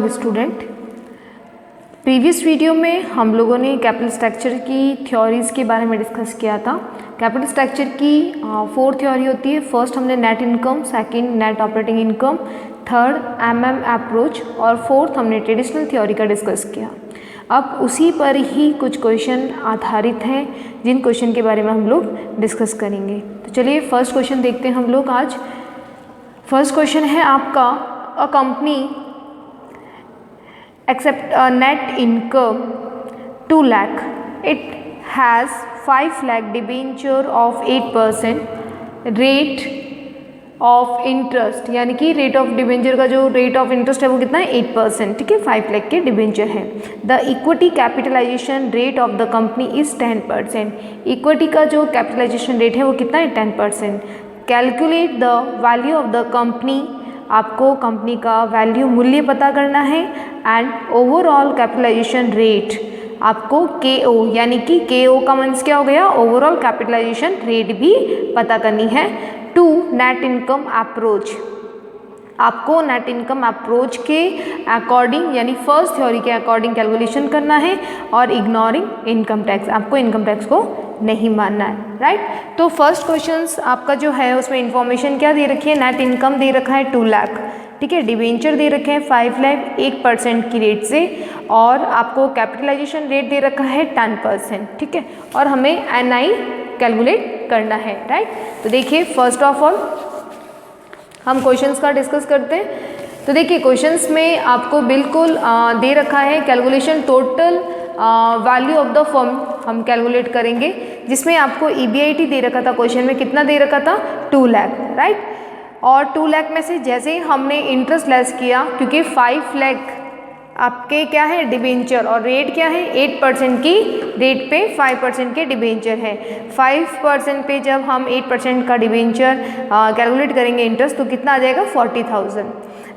All student. Previous video में हम लोगों ने कैपिटल स्ट्रक्चर की थ्योरीज़ के बारे में डिस्कस किया था। कैपिटल स्ट्रक्चर की 4 थ्योरी होती है। फर्स्ट हमने net income, second net operating income, third MM approach और फोर्थ हमने ट्रेडिशनल थ्योरी का डिस्कस किया। अब उसी पर ही कुछ क्वेश्चन आधारित हैं जिन क्वेश्चन के बारे में हम लोग डिस्कस करेंगे। तो चलिए फर्स्ट क्वेश्चन देखते हैं हम लोग आज। फर्स्ट क्वेश्चन है आपका, a company accept net income 2 lakh, it has 5 lakh debenture of 8% rate of interest, यानी कि रेट ऑफ डिबेंचर का जो रेट ऑफ इंटरेस्ट है वो कितना है 8%। ठीक है, 5 लाख के डिबेंचर है। The equity capitalization rate of the company is 10%। Equity का जो कैपिटलाइजेशन रेट है वो कितना है 10%। Calculate the value of the company, आपको कंपनी का वैल्यू मूल्य पता करना है। एंड ओवरऑल कैपिटलाइजेशन रेट, आपको KO यानी कि KO का मीन्स क्या हो गया, ओवरऑल कैपिटलाइजेशन रेट भी पता करनी है। 2 नेट इनकम अप्रोच, आपको नेट इनकम अप्रोच के अकॉर्डिंग यानी फर्स्ट थ्योरी के अकॉर्डिंग कैलकुलेशन करना है। और इग्नोरिंग इनकम टैक्स, आपको इनकम टैक्स को नहीं मानना है। राइट, तो फर्स्ट क्वेश्चंस आपका जो है उसमें इंफॉर्मेशन क्या दे रखी है, नेट इनकम दे रखा है 2 लाख। ठीक है, डिबेंचर दे रखे हैं 5 लाख 1% की रेट से, और आपको कैपिटलाइजेशन रेट दे रखा है 10%। ठीक है, और हमें NI कैलकुलेट करना है। राइट, तो देखिए फर्स्ट ऑफ ऑल हम क्वेश्चंस का डिस्कस करते हैं। तो देखिए क्वेश्चंस में आपको बिल्कुल दे रखा है calculation total value of the firm हम कैलकुलेट करेंगे, जिसमें आपको EBIT दे रखा था क्वेश्चन में, कितना दे रखा था 2 लाख। राइट, और 2 लाख में से जैसे ही हमने इंटरेस्ट लेस किया, क्योंकि 5 लाख आपके क्या है डिबेंचर, और रेट क्या है 8% की रेट पे 5% के डिबेंचर है। 5% पे जब हम 8% का डिबेंचर कैलकुलेट करेंगे इंटरेस्ट, तो कितना आ जाएगा 40,000।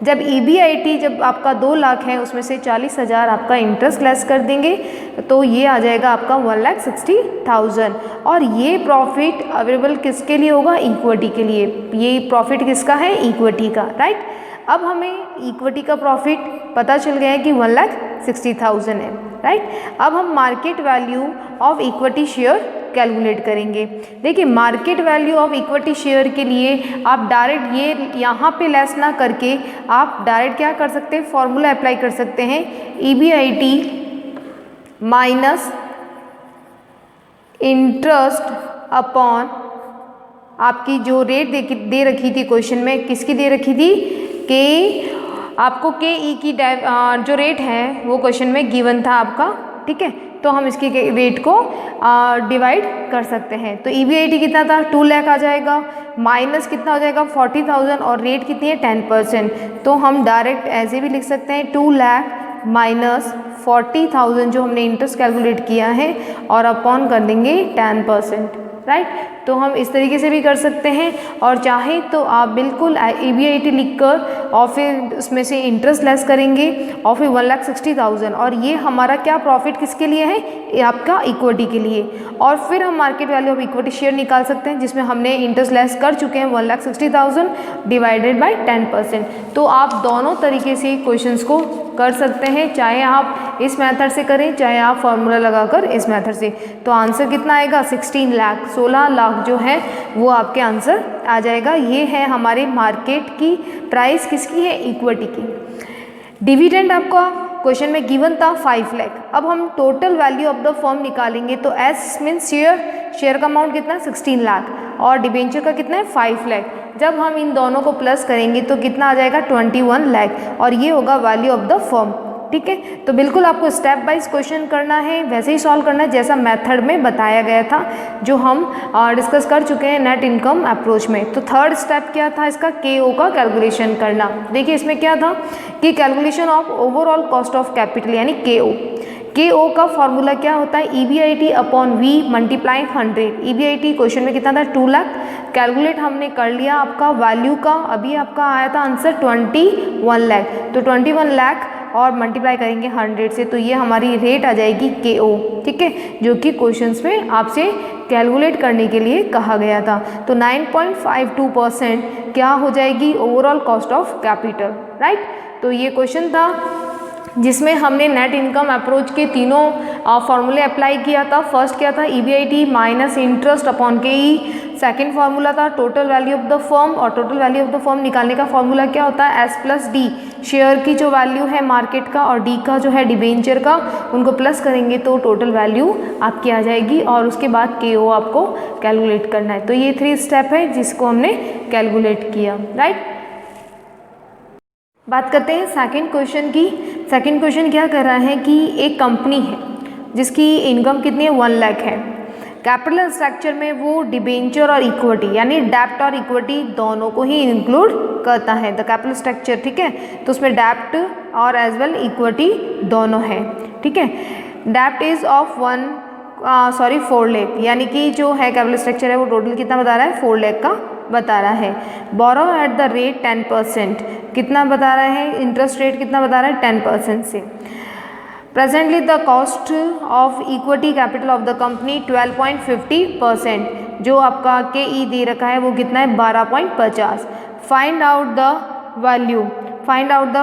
जब EBIT जब आपका 2 लाख है, उसमें से 40,000 आपका इंटरेस्ट लेस कर देंगे, तो ये आ जाएगा आपका 1,60,000। और ये प्रॉफिट अवेलेबल किसके लिए होगा, इक्विटी के लिए। ये प्रॉफिट किसका है, इक्विटी का। राइट, अब हमें इक्विटी का प्रॉफिट पता चल गया है कि 1,60,000 है। राइट, अब हम market value of equity share calculate करेंगे। देखिए market value of equity share के लिए आप डायरेक्ट ये यहाँ पे लेस ना करके आप डायरेक्ट क्या कर सकते हैं, फॉर्मूला अप्लाई कर सकते हैं, EBIT माइनस इंटरेस्ट अपॉन आपकी जो रेट दे रखी थी क्वेश्चन में, किसकी दे रखी थी, कि आपको KE की जो रेट है वो क्वेश्चन में गिवन था आपका। ठीक है, तो हम इसकी रेट को डिवाइड कर सकते हैं। तो EBIT कितना था 2 लाख आ जाएगा, माइनस कितना हो जाएगा 40,000, और रेट कितनी है 10%। तो हम डायरेक्ट ऐसे भी लिख सकते हैं 2 लाख माइनस 40,000 जो हमने इंटरेस्ट कैलकुलेट किया है, और अपॉन कर देंगे 10%। राइट, तो हम इस तरीके से भी कर सकते हैं, और चाहे तो आप बिल्कुल EBIT लिखकर और फिर उसमें से इंटरेस्ट लेस करेंगे, और फिर 1,60,000, और ये हमारा क्या प्रॉफिट किसके लिए है, ये आपका इक्विटी के लिए। और फिर हम market value of equity share निकाल सकते हैं, जिसमें हमने इंटरेस्ट लेस कर चुके हैं 1,60,000 डिवाइडेड बाय 10%। तो आप दोनों तरीके से क्वेश्चंस को कर सकते हैं, चाहे आप इस मेथड से करें, चाहे आप फॉर्मूला लगाकर इस मेथड से। तो आंसर कितना आएगा 16 लाख, 16 लाख जो है वो आपके आंसर आ जाएगा। ये है हमारे मार्केट की प्राइस, किसकी है, इक्विटी की। डिविडेंड आपका क्वेश्चन में गिवन था 5 लाख। अब हम total value of the firm निकालेंगे, तो S मीन्स शेयर का अमाउंट कितना है 16 लाख, और डिबेंचर का कितना है 5 लाख। जब हम इन दोनों को प्लस करेंगे तो कितना आ जाएगा 21 लाख, और ये होगा वैल्यू ऑफ द फर्म। ठीक है, तो बिल्कुल आपको स्टेप वाइज क्वेश्चन करना है, वैसे ही सॉल्व करना है जैसा मेथड में बताया गया था, जो हम डिस्कस कर चुके हैं नेट इनकम अप्रोच में। तो थर्ड स्टेप क्या था इसका, KO का कैलकुलेशन करना। देखिए इसमें क्या था कि calculation of overall cost of capital यानी KO का फॉर्मूला क्या होता है, EBIT upon V multiply 100। EBIT question में कितना था 2 लाख, कैलकुलेट हमने कर लिया आपका वैल्यू का, अभी आपका आया था आंसर 21 लाख। तो 21 लाख और मल्टीप्लाई करेंगे 100 से, तो ये हमारी रेट आ जाएगी KO। ठीक है, जो कि क्वेश्चंस में आपसे कैलकुलेट करने के लिए कहा गया था। तो 9.52% क्या हो जाएगी overall cost of capital. Right, तो ये क्वेश्चन था जिसमें हमने नेट इनकम अप्रोच के तीनों फॉर्मूले अप्लाई किया था। फर्स्ट क्या था, EBIT minus interest upon KE। Second formula था total value of the firm, और total value of the firm निकालने का फार्मूला क्या होता है, S+D। शेयर की जो वैल्यू है मार्केट का और D का जो है डिबेंचर का, उनको प्लस करेंगे तो टोटल वैल्यू आपकी आ जाएगी, और उसके बाद KO आपको कैलकुलेट करना है। तो ये 3 स्टेप है जिसको हमने कैलकुलेट किया, राइट। बात करते हैं सेकंड क्वेश्चन की। सेकंड क्वेश्चन क्या कर रहा है कि एक कंपनी है जिसकी इनकम कितनी है, 1 लाख है। कैपिटल स्ट्रक्चर में वो डिबेंचर और इक्विटी यानी डेप्ट और इक्विटी दोनों को ही इंक्लूड करता है द कैपिटल स्ट्रक्चर, ठीक है। तो उसमें डेप्ट और एज वेल इक्विटी दोनों है, ठीक है। डेप्ट इज ऑफ 4 लाख, यानी कि जो है कैपिटल स्ट्रक्चर है वो टोटल कितना बता रहा है, 4 लाख का बता रहा है। बोरो एट द रेट 10%, कितना बता रहा है, इंटरेस्ट रेट कितना बता रहा है, 10% से। Presently the cost of equity capital of the company 12.50%, जो आपका KE दे रखा है वो कितना है, 12.50। Find out the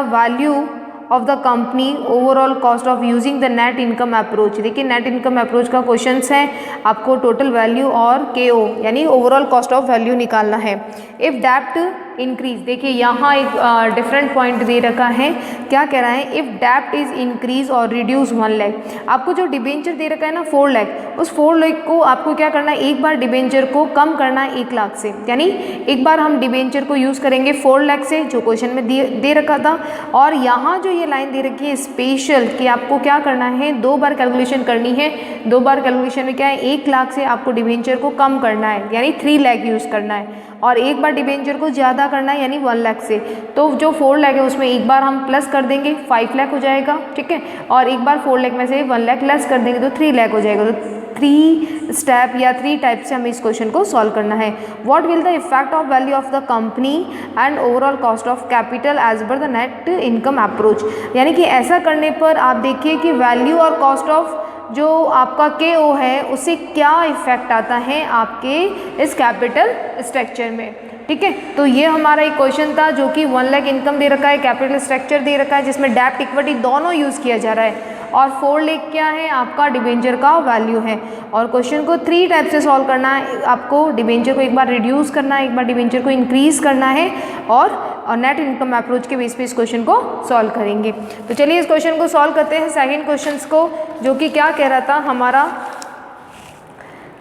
value of the company overall cost of using the net income approach. देखिए नेट इनकम अप्रोच का क्वेश्चन है, आपको टोटल वैल्यू और KO यानी ओवरऑल कॉस्ट ऑफ वैल्यू निकालना है। इफ डेप्ट इंक्रीज, देखिए यहाँ एक डिफरेंट पॉइंट दे रखा है, क्या कह रहा है, इफ डेप्ट इज इंक्रीज और रिड्यूस 1 लाख। आपको जो डिबेंचर दे रखा है ना 4 लाख, उस 4 लाख को आपको क्या करना है, एक बार डिबेंचर को कम करना है 1 लाख से, यानी एक बार हम डिबेंचर को यूज़ करेंगे 4 लाख से जो क्वेश्चन में दे रखा था। और यहाँ जो ये लाइन दे रखी है स्पेशल कि आपको क्या करना है, 2 बार कैलकुलेशन करनी है। 2 बार कैलकुलेशन में क्या है, 1 लाख से आपको डिबेंचर को कम करना है यानी 3 लाख यूज़ करना है, और एक बार डिबेंचर को ज़्यादा करना है यानी 1 लाख से। तो जो 4 लाख है उसमें एक बार हम प्लस कर देंगे 5 लाख हो जाएगा, ठीक है। और एक बार 4 लाख में से 1 लाख लेस कर देंगे तो 3 लाख हो जाएगा। तो 3 स्टेप या 3 टाइप से हमें इस क्वेश्चन को सॉल्व करना है। What will the effect of value of the company and overall cost of capital as per the net income approach, यानी कि ऐसा करने पर आप देखिए कि वैल्यू और कॉस्ट ऑफ जो आपका KO है उससे क्या इफेक्ट आता है आपके इस कैपिटल स्ट्रक्चर में, ठीक है। तो ये हमारा एक क्वेश्चन था जो कि 1 लाख इनकम दे रखा है, कैपिटल स्ट्रक्चर दे रखा है जिसमें डेप्ट इक्विटी दोनों यूज़ किया जा रहा है, और 4 लाख क्या है, आपका डिबेंचर का वैल्यू है। और क्वेश्चन को 3 टाइप से सॉल्व करना है, आपको डिबेंचर को एक बार रिड्यूस करना है, एक बार डिबेंचर को इंक्रीज करना है, और नेट इनकम अप्रोच के बेस पे इस क्वेश्चन को सॉल्व करेंगे। तो चलिए इस क्वेश्चन को सॉल्व करते हैं सेकंड क्वेश्चन को, जो कि क्या कह रहा था हमारा,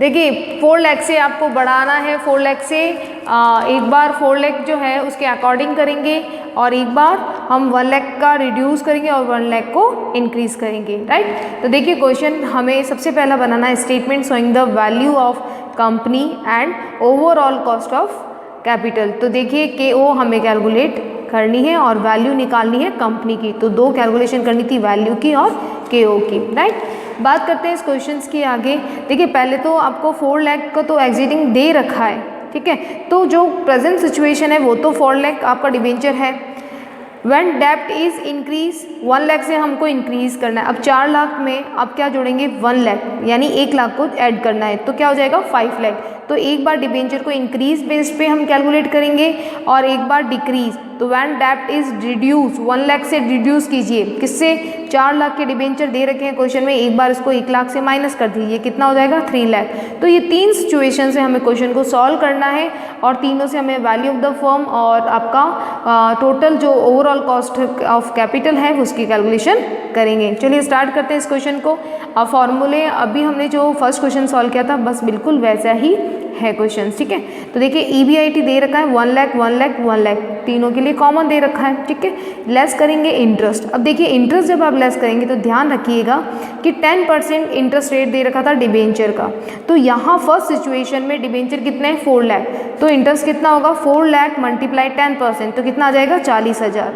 देखिए 4 लाख से आपको बढ़ाना है, 4 लाख से एक बार 4 लाख जो है उसके अकॉर्डिंग करेंगे, और एक बार हम 1 लाख का रिड्यूस करेंगे और 1 लाख को इंक्रीज करेंगे, राइट। तो देखिए क्वेश्चन हमें सबसे पहला बनाना है statement showing the value of company and overall cost of capital. तो देखिए KO हमें कैलकुलेट करनी है और वैल्यू निकालनी है कंपनी की, तो 2 कैलकुलेशन करनी थी, वैल्यू की और KO की, राइट। बात करते हैं इस क्वेश्चंस की आगे। देखिए पहले तो आपको 4 लाख का तो एग्जिटिंग दे रखा है, ठीक है। तो जो प्रेजेंट सिचुएशन है वो तो 4 लाख आपका डिबेंचर है। व्हेन डेप्ट इज इंक्रीज, 1 लाख से हमको इंक्रीज करना है। अब 4 लाख में आप क्या जोड़ेंगे, 1 लाख यानी 1 लाख को ऐड करना है, तो क्या हो जाएगा 5 लाख। तो एक बार डिबेंचर को इंक्रीज बेस पे हम कैलकुलेट करेंगे और एक बार डिक्रीज। तो व्हेन डेप्ट इज रिड्यूस, 1 लाख से रिड्यूस कीजिए, किससे, 4 लाख के डिबेंचर दे रखे हैं क्वेश्चन में, एक बार इसको 1 लाख से माइनस कर दीजिए, कितना हो जाएगा 3 लाख। तो ये 3 सिचुएशन से हमें क्वेश्चन को सॉल्व करना है, और तीनों से हमें वैल्यू ऑफ द फर्म और आपका टोटल जो ओवरऑल कॉस्ट ऑफ कैपिटल है उसकी कैलकुलेशन करेंगे। चलिए स्टार्ट करते हैं इस क्वेश्चन को। फॉर्मूले अभी हमने जो फर्स्ट क्वेश्चन सॉल्व किया था बस बिल्कुल वैसा ही है क्वेश्चन, ठीक है। तो देखिए EBIT दे रखा है 1 लाख 1 लाख 1 लाख, तीनों के लिए कॉमन दे रखा है, ठीक है। लेस करेंगे इंटरेस्ट। अब देखिए इंटरेस्ट जब आप लेस करेंगे तो ध्यान रखिएगा कि 10% इंटरेस्ट रेट दे रखा था डिबेंचर का, तो यहाँ फर्स्ट सिचुएशन में डिबेंचर कितने हैं 4 लाख, तो इंटरेस्ट कितना होगा 4 लाख मल्टीप्लाई 10%, तो कितना आ जाएगा 40,000।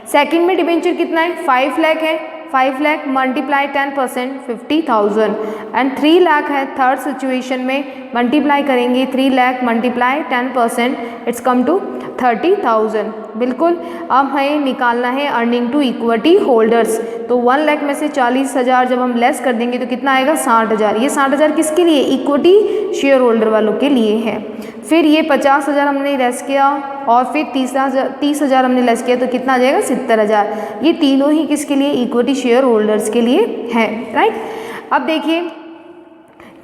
सेकेंड में डिबेंचर कितना है 5 लाख है, 5 लाख मल्टीप्लाई 10% 50,000, एंड 3 लाख है थर्ड सिचुएशन में, मल्टीप्लाई करेंगे 3 lakh multiply 10%, it's come to 30,000। बिल्कुल। अब हमें निकालना है अर्निंग टू इक्विटी होल्डर्स। तो 1 लाख में से 40,000 जब हम लेस कर देंगे तो कितना आएगा 60,000। ये 60,000 किसके लिए, इक्विटी शेयर होल्डर वालों के लिए है। फिर ये 50,000 हमने लेस किया और फिर 30,000 हमने लेस किया तो कितना आ जाएगा 70,000। ये तीनों ही किसके लिए, इक्विटी शेयर होल्डर्स के लिए है, राइट। अब देखिए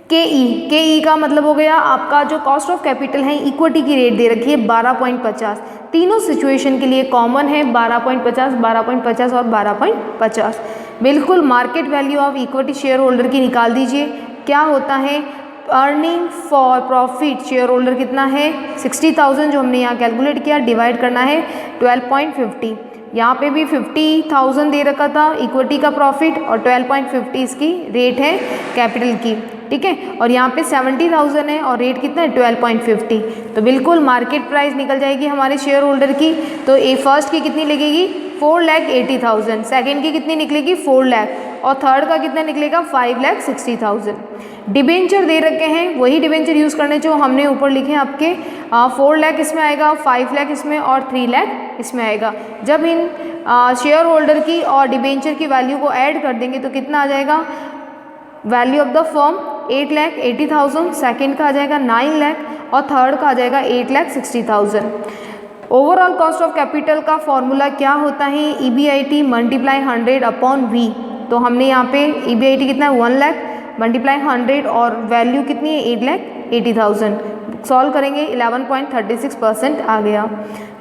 के ई का मतलब हो गया आपका जो कॉस्ट ऑफ कैपिटल है, इक्विटी की रेट दे रखी है 12.50। तीनों सिचुएशन के लिए कॉमन है 12.50, 12.50 और 12.50। बिल्कुल market value of equity share holder की निकाल दीजिए। क्या होता है, earning for profit share holder कितना है 60,000 जो हमने यहाँ कैलकुलेट किया, डिवाइड करना है 12.50। यहाँ पे भी 50,000 दे रखा था इक्विटी का प्रॉफिट और 12.50 इसकी रेट है कैपिटल की, ठीक है। और यहाँ पे 70,000 है और रेट कितना है 12.50। तो बिल्कुल मार्केट प्राइस निकल जाएगी हमारे शेयर होल्डर की। तो ए फर्स्ट की कितनी लगेगी 4,80,000, सेकेंड की कितनी निकलेगी 4 लाख और थर्ड का कितना निकलेगा 5,60,000। डिबेंचर दे रखे हैं, वही डिबेंचर यूज़ करने जो हमने ऊपर लिखे हैं आपके। 4 लाख इसमें आएगा, 5 लाख इसमें और 3 लाख इसमें आएगा। जब इन शेयर होल्डर की और डिबेंचर की वैल्यू को ऐड कर देंगे तो कितना आ जाएगा, value of the firm 8,80,000, second का आ जाएगा 9 लाख और थर्ड का आ जाएगा 8,60,000। ओवरऑल कॉस्ट ऑफ कैपिटल का फॉर्मूला क्या होता है, EBIT मल्टीप्लाई 100 अपॉन V। तो हमने यहाँ पे EBIT कितना है 1 लाख मल्टीप्लाई 100 और वैल्यू कितनी है 8,80,000। सॉल्व करेंगे 11.36% आ गया।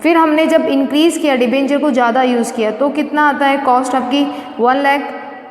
फिर हमने जब इंक्रीज़ किया डिबेंचर को ज़्यादा यूज़ किया तो कितना आता है कॉस्ट आपकी 1 लाख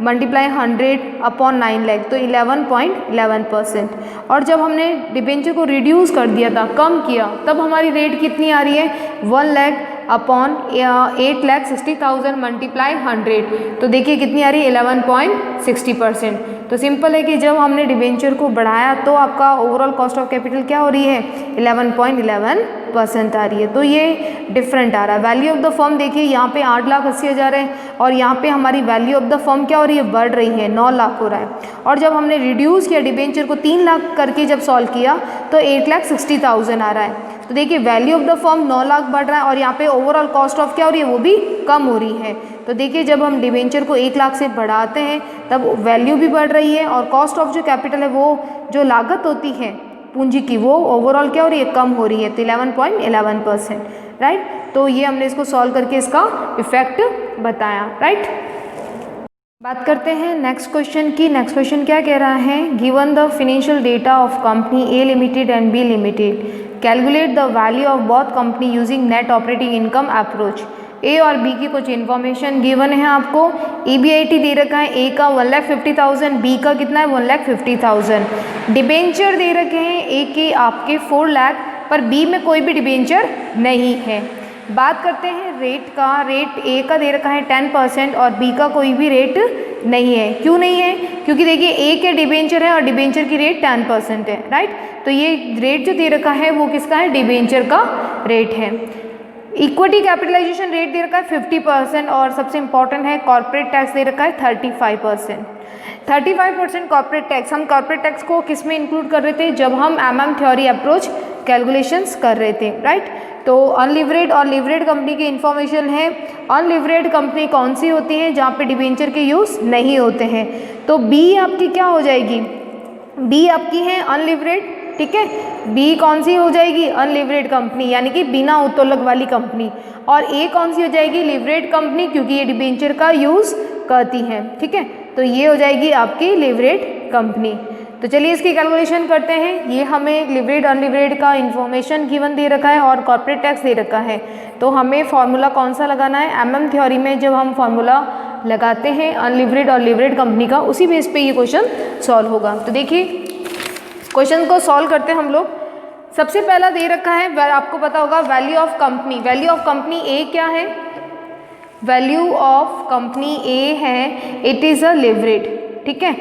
मल्टीप्लाई 100 अपॉन 9 लाख तो 11.11%। और जब हमने डिबेंचर को रिड्यूस कर दिया था, कम किया, तब हमारी रेट कितनी आ रही है 1 लाख अपॉन 8,60,000 मल्टीप्लाई 100। तो देखिए कितनी आ रही है 11.60%। तो सिंपल है कि जब हमने डिबेंचर को बढ़ाया तो आपका ओवरऑल कॉस्ट ऑफ कैपिटल क्या हो रही है 11.11% आ रही है। तो ये डिफरेंट आ रहा है। वैल्यू ऑफ द फर्म देखिए यहाँ पे 8,80,000 है और यहाँ पे हमारी वैल्यू ऑफ द फर्म क्या हो रही है, बढ़ रही है, 9 लाख हो रहा है। और जब हमने रिड्यूस किया डिबेंचर को 3 लाख करके जब सॉल्व किया तो 8,60,000 आ रहा है। तो देखिए value of the firm 9 lakh बढ़ रहा है और यहाँ पे ओवरऑल कॉस्ट ऑफ क्या हो रही है, वो भी कम हो रही है। तो देखिए जब हम डिबेंचर को 1 लाख से बढ़ाते हैं तब वैल्यू भी बढ़ रही है और कॉस्ट ऑफ जो कैपिटल है, वो जो लागत होती है पूंजी की, वो ओवरऑल क्या हो रही है, कम हो रही है। तो 11.11%, राइट। तो ये हमने इसको सॉल्व करके इसका इफेक्ट बताया, राइट। बात करते हैं नेक्स्ट क्वेश्चन की। नेक्स्ट क्वेश्चन क्या कह रहा है, given the financial data of company A limited and B limited, calculate the value of both company using net operating income approach. A और बी की कुछ इन्फॉर्मेशन गिवन है आपको। EBIT दे रखा है, ए का 1,50,000, बी का कितना है 1,50,000। डिबेंचर दे रखे हैं, ए के आपके 4 लाख पर बी में कोई भी डिबेंचर नहीं है। बात करते हैं रेट का। रेट ए का दे रखा है 10% और बी का कोई भी रेट नहीं है। क्यों नहीं है, क्योंकि देखिए ए के डिबेंचर है और डिबेंचर की रेट 10% है, राइट। तो ये रेट जो दे रखा है वो किसका है, डिबेंचर का रेट है। इक्विटी कैपिटलाइजेशन रेट दे रखा है 50% और सबसे इंपॉर्टेंट है कॉर्पोरेट टैक्स दे रखा है 35%। 35% कॉर्पोरेट टैक्स। हम कॉर्पोरेट टैक्स को किस में इंक्लूड कर रहे थे, जब हम MM थ्योरी अप्रोच कैलकुलेशंस कर रहे थे, राइट। तो अनलिवरेड और लिवरेड कंपनी की इन्फॉर्मेशन है। अनलिवरेड कंपनी कौन सी होती है, जहाँ पे डिबेंचर के यूज़ नहीं होते हैं। तो बी आपकी क्या हो जाएगी, बी आपकी है अनलिवरेड, ठीक है। बी कौन सी हो जाएगी, अनलिवरेड कंपनी यानी कि बिना उत्तोलक वाली कंपनी। और ए कौन सी हो जाएगी, लिवरेड कंपनी, क्योंकि ये डिबेंचर का यूज़ करती है, ठीक है। तो ये हो जाएगी आपकी लिवरेड कंपनी। तो चलिए इसकी कैलकुलेशन करते हैं। ये हमें लिवरेड अनलिवरेड का इन्फॉर्मेशन गिवन दे रखा है और कॉर्पोरेट टैक्स दे रखा है। तो हमें फार्मूला कौन सा लगाना है, MM थ्योरी में जब हम फार्मूला लगाते हैं अनलिवरेड और लिवरेड कंपनी का, उसी बेस पे ये क्वेश्चन सॉल्व होगा। तो देखिए क्वेश्चन को सॉल्व करते हैं हम लोग। सबसे पहला दे रखा है, आपको पता होगा value of company. Value of company A क्या है, वैल्यू ऑफ कंपनी ए है, इट इज़ अ लिवरेड, ठीक है।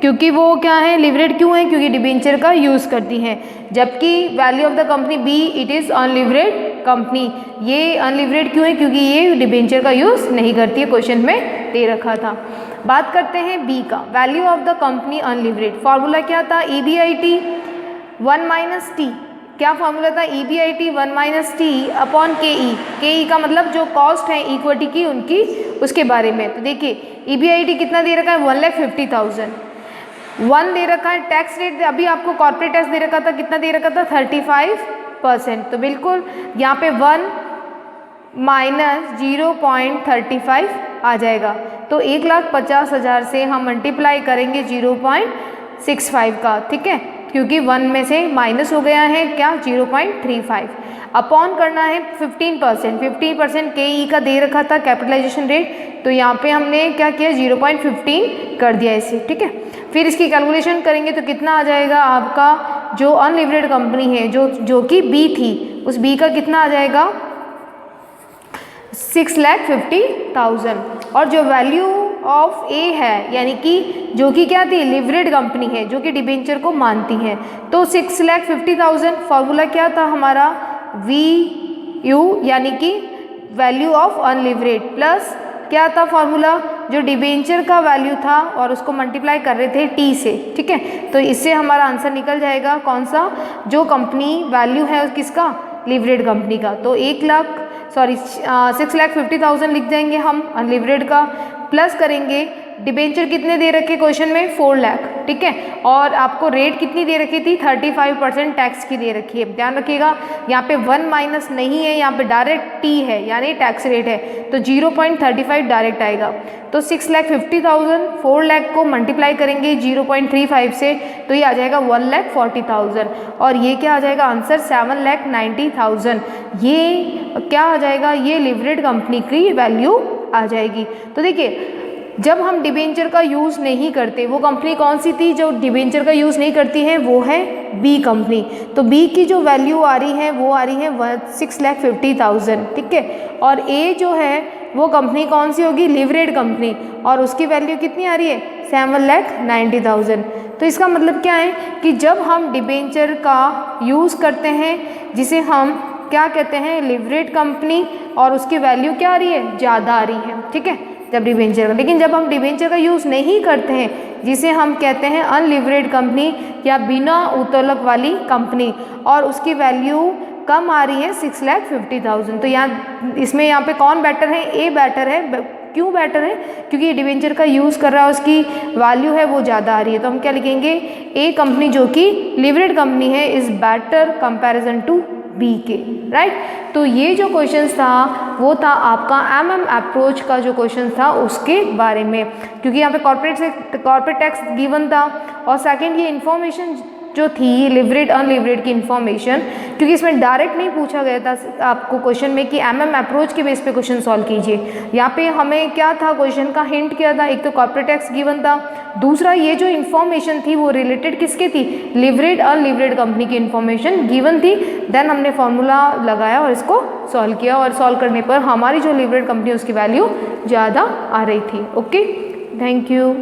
क्योंकि वो क्या है, लिवरेड क्यों है, क्योंकि डिबेंचर का यूज़ करती हैं। जबकि value of the company B, it is unlevered company. ये अनलिवरेड क्यों है, क्योंकि ये डिबेंचर का यूज़ नहीं करती है, क्वेश्चन में दे रखा था। बात करते हैं बी का, value of the company unlevered. Formula क्या था, EBIT 1 - T क्या फॉर्मूला था, EBIT 1 minus T upon KE का मतलब जो कॉस्ट है इक्विटी की उनकी, उसके बारे में। तो देखिए EBIT कितना दे रखा है 1,50,000, 1 दे रखा है, टैक्स रेट अभी आपको कॉर्पोरेट टैक्स दे रखा था, कितना दे रखा था 35%, तो बिल्कुल यहाँ पे 1 माइनस 0.35 आ जाएगा। तो 1,50,000 से हम मल्टीप्लाई करेंगे 0.65 का, ठीक है, क्योंकि 1 में से माइनस हो गया है क्या 0.35, अपॉन करना है 15% KE का दे रखा था कैपिटलाइजेशन रेट, तो यहाँ पे हमने क्या किया 0.15 कर दिया इसे, ठीक है। फिर इसकी कैलकुलेशन करेंगे तो कितना आ जाएगा आपका, जो अनलिवरेड कंपनी है जो कि B थी, उस B का कितना आ जाएगा 6,50,000, और जो वैल्यू ऑफ A है यानी कि जो कि क्या थी लिवरेड कंपनी है, जो कि डिबेंचर को मानती है, तो 6,50,000 फॉर्मूला क्या था हमारा VU यानी कि वैल्यू ऑफ अनलिवरेड, प्लस क्या था फॉर्मूला जो डिबेंचर का वैल्यू था और उसको मल्टीप्लाई कर रहे थे T से, ठीक है। तो इससे हमारा आंसर निकल जाएगा कौन सा, जो कंपनी वैल्यू है किसका लिवरेड कंपनी का, तो 6,50,000 लिख देंगे हम अनलिवरेड का, प्लस करेंगे डिबेंचर कितने दे रखे क्वेश्चन में 4 लाख, ठीक है, और आपको रेट कितनी दे रखी थी 35% टैक्स की दे रखी है। ध्यान रखिएगा यहाँ पे 1 माइनस नहीं है, यहाँ पे डायरेक्ट T है यानी टैक्स रेट है, तो 0.35 डायरेक्ट आएगा। तो 6,50,000 4 लाख को मल्टीप्लाई करेंगे 0.35 से, तो ये आ जाएगा 1,40,000, और ये क्या आ जाएगा आंसर 7,90,000, ये क्या आ जाएगा, ये लिवरेड कंपनी की वैल्यू आ जाएगी। तो देखिए जब हम डिबेंचर का यूज़ नहीं करते, वो कंपनी कौन सी थी जो डिबेंचर का यूज़ नहीं करती है, वो है B कंपनी, तो B की जो वैल्यू आ रही है वो आ रही है 6,50,000, ठीक है, और A जो है वो कंपनी कौन सी होगी लिवरेड कंपनी, और उसकी वैल्यू कितनी आ रही है 7,90,000। तो इसका मतलब क्या है कि जब हम डिबेंचर का यूज़ करते हैं जिसे हम क्या कहते हैं लिवरेड कंपनी, और उसकी वैल्यू क्या आ रही है ज़्यादा आ रही है, ठीक है, जब डिबेंचर का। लेकिन जब हम डिबेंचर का यूज़ नहीं करते हैं जिसे हम कहते हैं अनलिवरेड कंपनी या बिना उत्तोलक वाली कंपनी, और उसकी वैल्यू कम आ रही है 6,50,000, तो इसमें यहाँ पे कौन बेटर है, A बेटर है। क्यों बेटर है, क्योंकि डिबेंचर का यूज़ कर रहा है, उसकी वैल्यू है वो ज़्यादा आ रही है, तो हम क्या लिखेंगे A कंपनी जो कि लिवरेड कंपनी है is better comparison to B के, राइट। तो ये जो क्वेश्चन था वो था आपका अप्रोच का जो क्वेश्चन था उसके बारे में, क्योंकि यहाँ पे कॉर्पोरेट टैक्स गिवन था, और सेकंड ये इन्फॉर्मेशन जो थी लिवरेड अनलिवरेड की इन्फॉर्मेशन, क्योंकि इसमें डायरेक्ट नहीं पूछा गया था आपको क्वेश्चन में कि अप्रोच के बेस पे क्वेश्चन सॉल्व कीजिए। यहाँ पे हमें क्या था क्वेश्चन का हिंट किया था, एक तो कॉर्पोरेट टैक्स गिवन था, दूसरा ये जो इन्फॉर्मेशन थी वो रिलेटेड किसके थी लिवरेड अनलिवरेड कंपनी की इन्फॉर्मेशन गिवन थी। देन हमने फॉर्मूला लगाया और इसको सॉल्व किया, और सॉल्व करने पर हमारी जो लिवरेड कंपनी उसकी वैल्यू ज़्यादा आ रही थी। Okay, thank you.